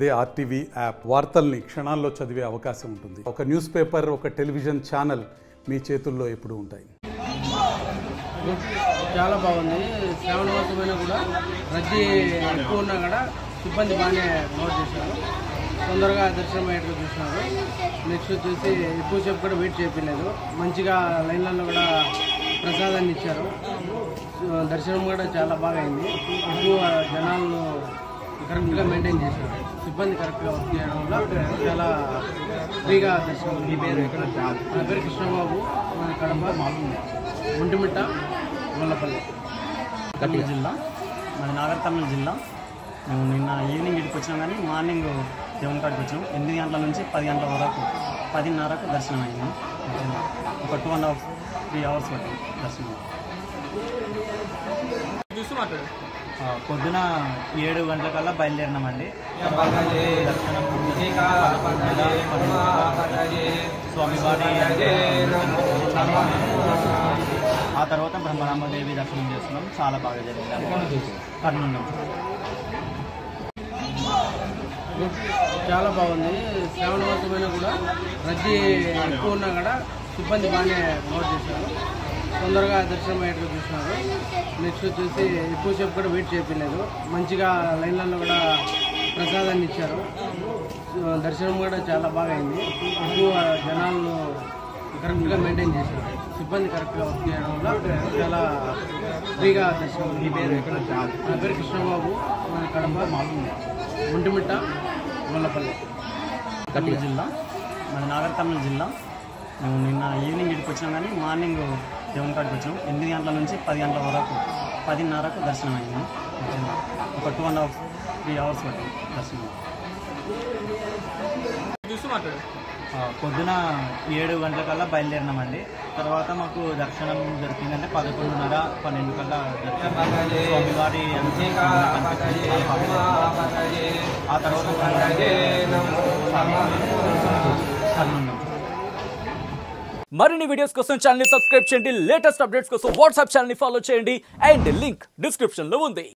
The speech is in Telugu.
అదే ఆర్టీవీ యాప్ వార్తల్ని క్షణాల్లో చదివే అవకాశం ఉంటుంది. ఒక న్యూస్ పేపర్, ఒక టెలివిజన్ ఛానల్ మీ చేతుల్లో ఎప్పుడూ ఉంటాయి. చాలా బాగుంది. శ్రావణ మాసమైనా కూడా రద్దీ ఎక్కువ ఉన్నా కూడా సిబ్బంది బాగానే నోట్ చేశారు. తొందరగా దర్శనం అయ్యేట్టుగా చూసినారు. నెక్స్ట్ వచ్చేసి ఎక్కువసేపు కూడా వెయిట్ చేయలేదు. మంచిగా లైన్లలో కూడా ప్రసాదాన్ని ఇచ్చారు. దర్శనం కూడా చాలా బాగా అయింది. ఎక్కువ జనాలను కరెక్ట్గా మెయింటైన్ చేశారు. సిబ్బంది కరెక్ట్గా వర్క్ చేయడం వల్ల చాలా ఫ్రీగా దర్శనం. నా పేరు కృష్ణబాబు, కడప, ఒంటిమిట్ట, గొల్లపల్లి, కర్నూలు జిల్లా. మాది నాగర్ కర్నూలు జిల్లా. మేము నిన్న ఈవినింగ్ ఇంటికి వచ్చినాం, కానీ మార్నింగ్ దేవుని కాడికి వచ్చాం. 8 గంటల నుంచి 10 గంటల వరకు, 10:30కు దర్శనం అయింది. ఒక 2.5-3 అవర్స్ పట్టింది దర్శనం. పొద్దున 7 గంటలకల్లా బయలుదేరినామండి. దర్శనం స్వామివారి ఆ తర్వాత బ్రహ్మరామదేవి దర్శనం చేస్తున్నాం. చాలా బాగా జరిగింది. కర్నూలు నుంచి చాలా బాగుంది. శ్రావణ మాసమైనా కూడా రద్దీ ఎక్కువ ఉన్నా కూడా సిబ్బంది బాగానే నోట్ చేశారు. తొందరగా దర్శనం అయ్యేట్టుగా చూసినారు. నెక్స్ట్ వచ్చేసి ఎక్కువసేపు కూడా వెయిట్ చేయలేదు. మంచిగా లైన్లలో కూడా ప్రసాదాన్ని ఇచ్చారు. దర్శనం కూడా చాలా బాగా అయింది. ఎక్కువ జనాలను కరెక్ట్గా మెయింటైన్ చేశారు. సిబ్బంది కరెక్ట్గా వర్క్ చేయడం వల్ల చాలా ఫ్రీగా దర్శనం. నా పేరు కృష్ణబాబు, కడప, ఒంటిమిట్ట, గొల్లపల్లి, కర్నూలు జిల్లా. మాది నాగర్ కర్నూలు జిల్లా. మేము నిన్న ఈవినింగ్ ఇంటికి వచ్చినాం, కానీ మార్నింగ్ దేవుని కాడికి వచ్చాం. 8 గంటల నుంచి 10 గంటల వరకు, 10:30కు దర్శనం అయింది. ఒక 2.5-3 అవర్స్ పట్టింది దర్శనం. పొద్దున 7 గంటలకల్లా బయలుదేరినామండి. తర్వాత మాకు దర్శనం దొరికిందంటే 11:30-12 కల్లా స్వామివారి ఆ తర్వాత కర్నూలు నుంచి. మరిన్ని వీడియోస్ కోసం ఛానల్ ని సబ్స్క్రైబ్ చేయండి. లేటెస్ట్ అప్డేట్స్ కోసం వాట్సాప్ ఛానల్ ని ఫాలో చేయండి. అండ్ లింక్ డిస్క్రిప్షన్ లో ఉంది.